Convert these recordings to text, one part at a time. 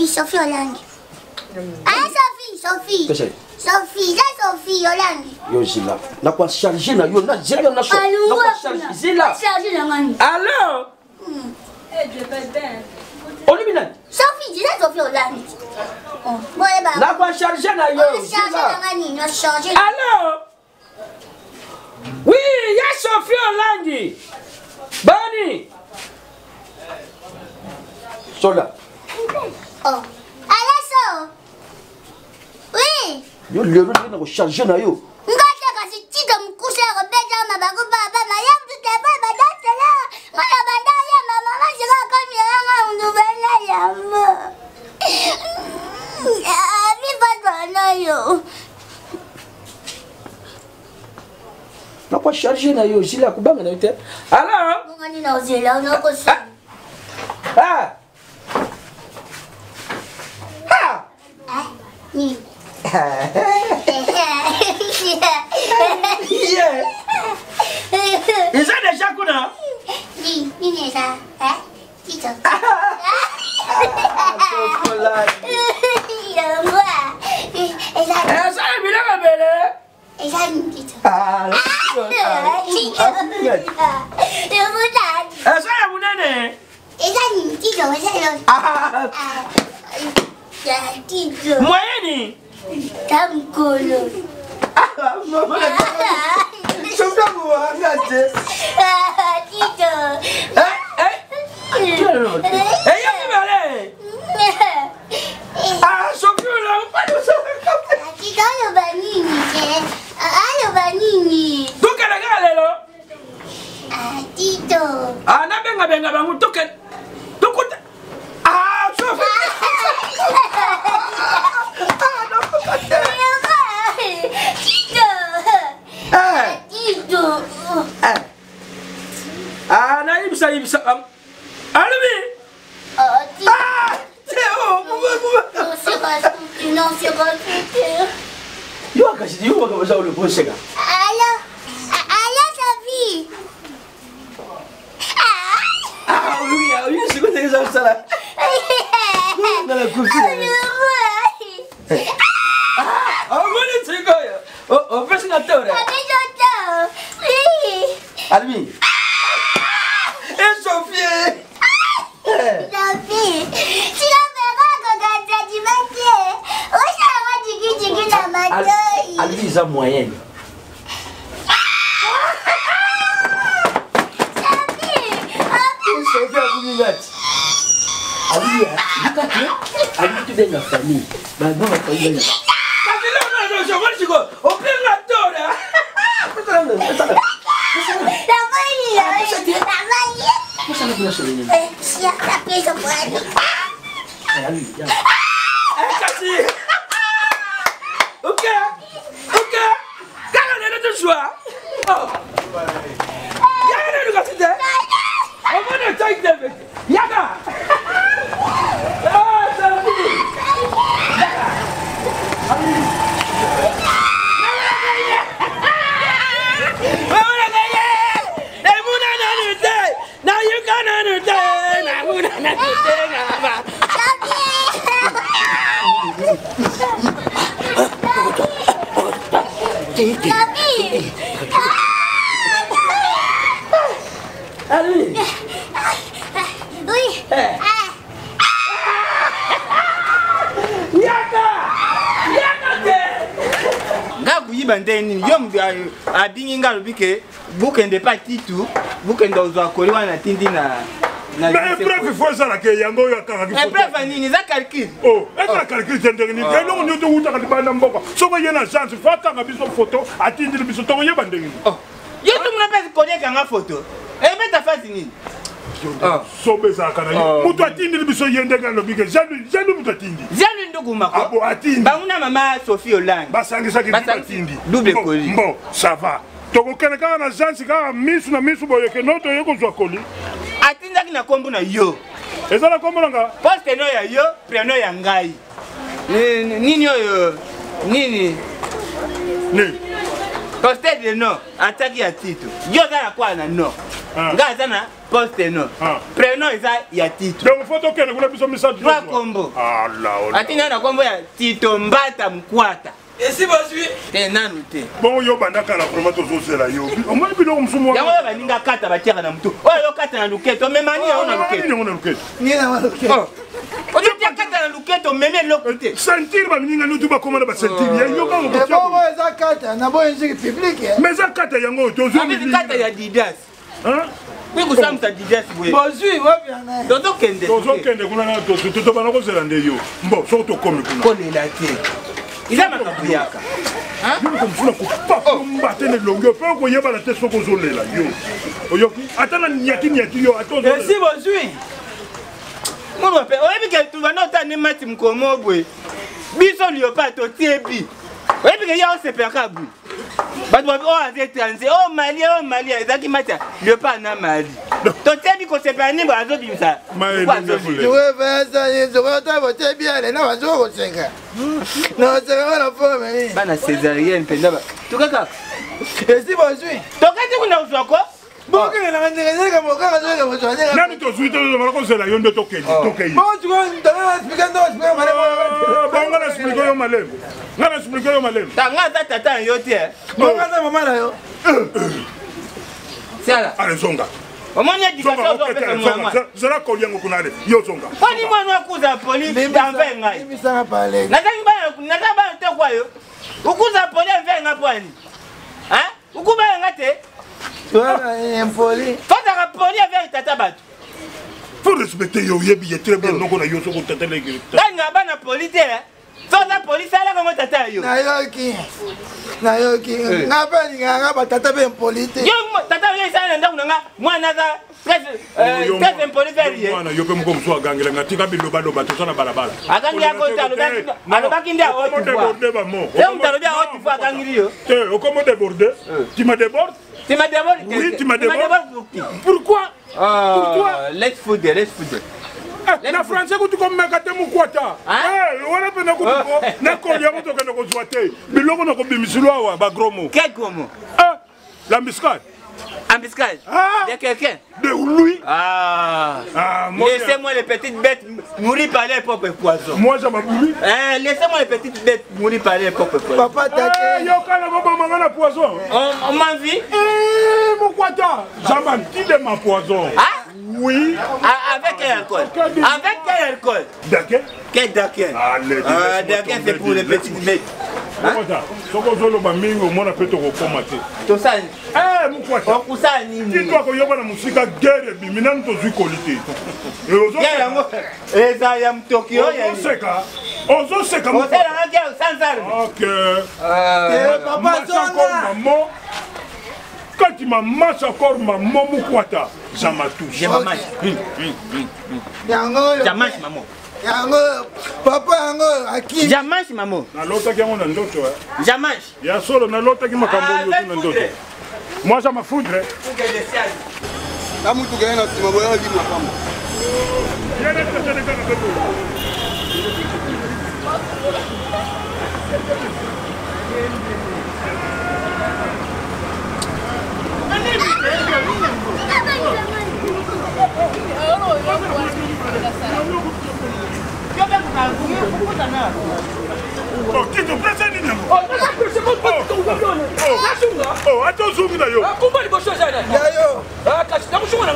Sophie Hollande. Ah, Sophie. Qu'est-ce que c'est? Sophie Hollande. Yo, Zila. N'a pas chargé, n'a pas chargé. N'a pas chargé. Zila. Alors? Olumina. Sophie Hollande. N'a pas chargé, n'a yo. Zila. Alors? Oui, il y a Sophie Hollande. Bani. Sola. Oh, Alasso. Oui. Yo le na ko charger na yo. Ngata kasi tito mkusha ko beja mabago baba mayam tutaba badata la. Mala bandaya mama shika kami yanga undubela yamma. Mi badana yo. Na ko charger na yo sila ko banga na yote. Alors? Ngani na uzela na ko sa. Ah. Ni. Ils ont déjà kuna? Ni n'est ça. Tito. Chocolat. Moi. Ça est bien la belle. Et ça Tito. Ah. Ça est mon nene. Et ça Tito, Ah. Tito. Moyenne. Tamkolo. Ah, maman. Je vais vous regarder. Tito. Eh, allez. Ah, Sophie, là, pas de ça. Tito, le vanini. Ah, le vanini. Donc, elle a gagné, là. Ah, Tito. Ah, n'a benga bangu token. Tokuta. Ah, Sophie. Tito. Tito. Ah, na ibsa. Alumi. Tito. Ah, Théo, Non, c'est pas Tito. Yo akashi, yo bakabaza ule boshega. Allô, Sophie. Ah, oui, c'est quoi ça ça? Dans la coiffure. Ah, mon Dieu, oh, fais ça toi. Oui. Almi. Et Sophie. Sophie, tu vas faire quand tu as dit métier. Où ça va digi dans ma taille? Almi, ils ont moyenne. Sophie a voulu mettre. Ali, tu viens de la famille. Maintenant, la famille. toi. Oh. Yaga nous casse ça. On va nous tailler de bête. Yaga. Ah, ça va. Yaga. Now you can understand. I would not understand. Allez. Oui. Yaka. Ngakuyi bandeni yom abingi ngalobike bukende pa titu bukende ozwa koliwa na tindi na mais épreuve faut ça la ke yango yakanga ki épreuve nini za calcul oh eza calcul tendenge ni eno nyoto uta kati banda mboko soko yena chance fata biso photo atindi biso to yeba ndenge oh yo tu mna pesi konyeka nga photo beta fasi nini sobe za kana mutu atindi biso yendenge lobike jalu mutu atindi jalu ndugu mako abo atindi banguna mama Sophie Hollande basangisa ki atindi double colis bon ça va toko kene kaka na chance kaka misu na misu boyeke noto yeko zwa colis atindaki na kombo na yo ezala kombo nanga poste no ya yo prénom ya ngai nini oyo nini poste de no ataki ya tito yo za na kwa na no nga za na poste no prénom eza ya tito donc photo kene kuna biso message trois kombo atinga na kombo ya Tito Mbata Mkwata. Esi bozwi te nanu te bon yo bandaka la vraiment tozosela yo omoni bilo msumu yango baninga kata batiaka na mutu oyo yo kata na luketo memani yango na luketo ni na luketo oyo kata na luketo meme lokote sentir baninga nutu bakoma na ba sentir yo ka ngo bon eza kata na bo enjiki public mais eza kata yango tozwi kata ya Didas oui kusamta Didas bwe bozwi wapiana tozokende kuna na to bana kozela nde yo mbo so to komi kuna kolela te ila makabuyaka mfuna kupa mbate ne longo pe ko yeba la te soko zolela yo oyoki atana nyaki yo atozo esi bozwi mwa pe oyebi ke tu bana otane mati mkomo bwe biso liopa to tiebi oyebi ke ya osepeka bwe batu babi o aze transe o mali ezaki mati liopa na mali to tiebi ko sepeka nimbo azobimisa we vesa yezo kota bote biale na wazo ko senga na senga na fome bana césarienne penda ba tukaka esi bozwi tokati kuna uswako boke na ngene moka zo ko zo nani to zuito zo mara kozela yo ndo tokei bon tu vois ndana explicando male bonga na explico yo malemo ngana explico yo malemo tanga tata yo te bonga na mama na yo sala ale zonga omonya dikasa zo pesa mwa zara ko yango kunale yo zonga kwani mwana kuza police dambe ngai bisanga pale nataka ba te kwa yo ukuza police venga pwani ukuba ngate toi impoli fata ka police avec tata batu faut respecter yo yebi très bien noko na yo soko tata le gri tanga bana police fata police ala ko tata yo na yoki ngapa ninga batata be impoli te yo tata yo isa nda kunanga mwana za très impoli faire mwana yo pe mko mso agangela ngatika biloba loba to sana balabala akangi yako alobaki ndia haute voix et on talobi a haute voix akangi yo au comment déborder tu me débordes oui tu me débordes pourquoi let's food na français ko tuko meka te mukwata wala pe na ko na ko ya ko to ke ko zwate biloko na ko bimisilo awa ba gromo quel gromo l'ambiscade ambiscade de quelqu'un de lui laissez-moi les petites bêtes mourir par les propres poisons moi ça m'a voulu laissez-moi les petites bêtes mourir par les propres poisons papa t'as yo kana ko mama na poison on m'envie mukwata j'aime de ma poison oui avec quel alcool Quel c'est pour les petites bêtes. Soko zolo ba mingi omona peto ko komate. To sani. Mukwata. Okusani ni. Kitwa ko yoba na musika guerre bi minani to zui qualité. Et ozo. Ya yango. Eza ya mtokyo ya. Ozo seka. Ozo la ngaki sans arme. OK. Papa zonga. Maman. Quand tu m'as marché encore maman mukwata, ça m'a touché. Je m'amène. Yango. Jamage maman. yango papa yango aki Jamashi mamo. Nalotaki yango na ndoto. Jamashi. Ya solo nalotaki makambo yote na ndoto. Moi ça m'a foudre. Kamu tukaenda tumabo yao lima kama. Yale tutachana kama pepo. Oh, Tito, pressa aí, não. Oh, attends, zoom là, yo. Comment les bochons ça là? Yayo. Ah, cache, t'as bochon là.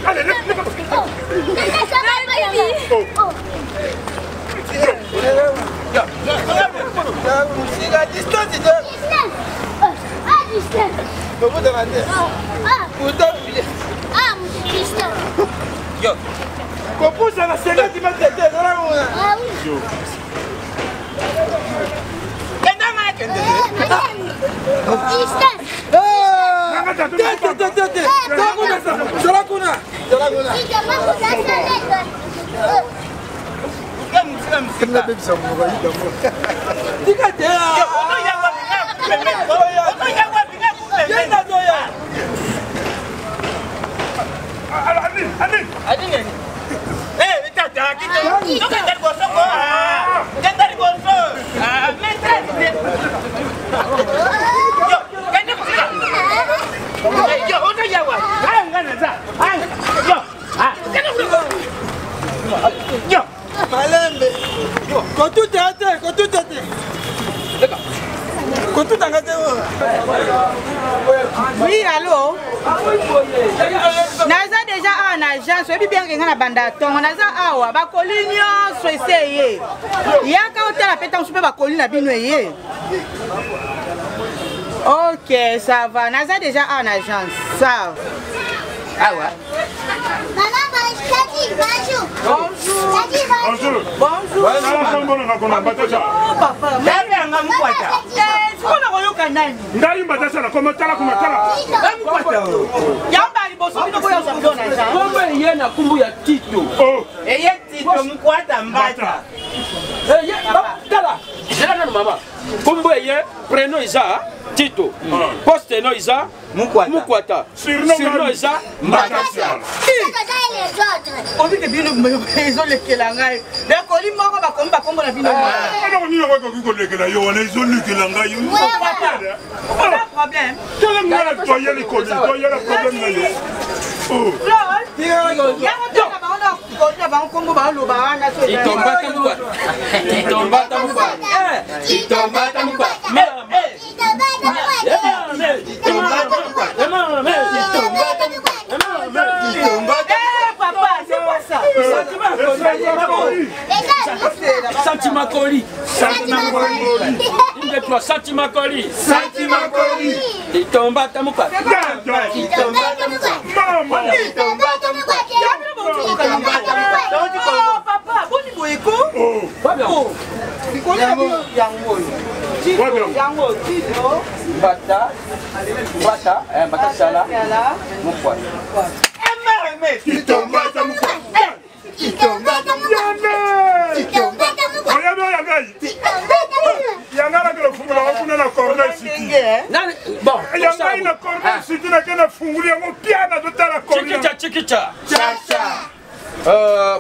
Allez, La distance de Comment demander? Yo. Comment ça va se faire qui m'a traité? Ah oui. Oui, allô? Naza déjà en agence, et bien que na banda ton naza awa ba colignon so essayer. Yaka hôtel a pétan super ba colline na bino yé. OK, ça va. Naza déjà en agence. Ça. Awa. Maman, bonjour. bonjour. Bonjour. Papa. Tito. Poste no isa Mukwata. Surnom isa Mbakasiala. On dit que bien ils ont le kelangai. D'accord, il m'a pas comme comme la bino. On y va que vous connaissez la yo, on est zone que langai. Pas de problème. Quel est le toyer les colis, toyer le problème là. Oh. Santimakoli. Une, deux, trois, Santimakoli. Il tombe à Tamouka. Papa, bon niveau écho.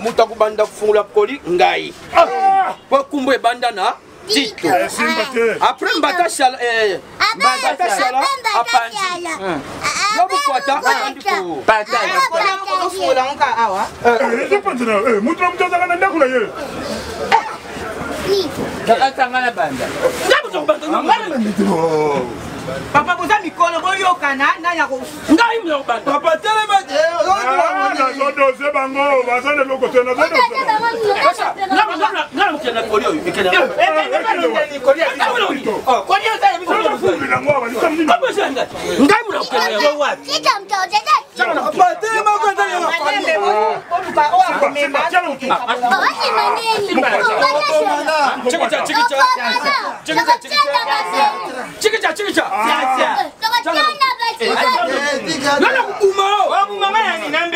Mutaku banda kufungula koli ngai. Kwa kumbwe banda na Tito. Après mbata shala apanji. Yobu kwata andiko. Pata. Kufungula nka awa. Papa, vous avez mis quoi le au canal? Papa,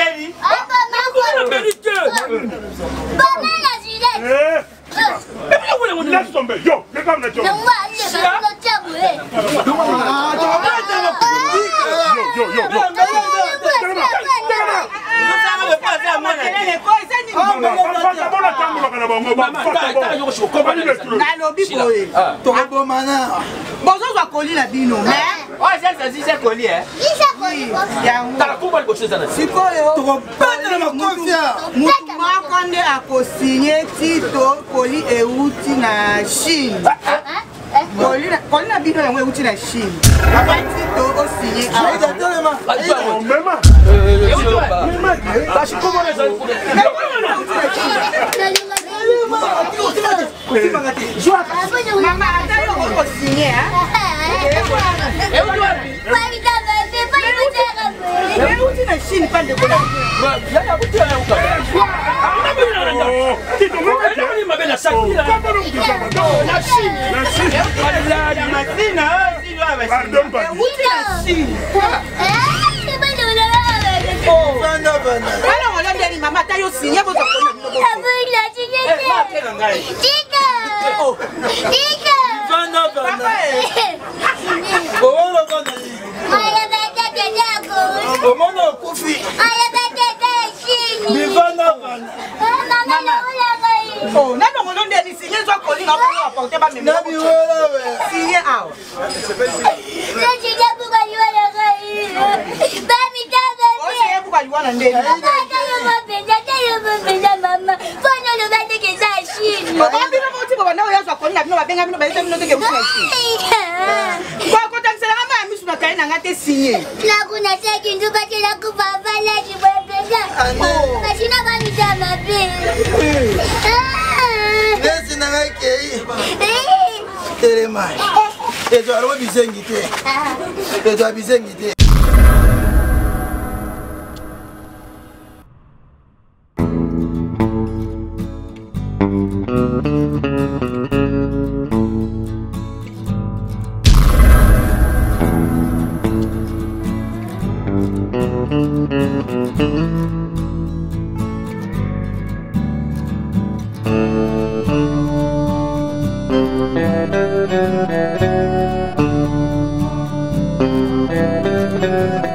Beli. Laisse tomber. Yo, les gars, on bozozwa koli na bino sikoyo mutu moko nde akosinye tito koli euti na Chine. Koli na bino yango euti na Chine. Papa tito osinye mama ata yo okosinye euti na Chine pande kola mama ata yo sinye bozo Thank you.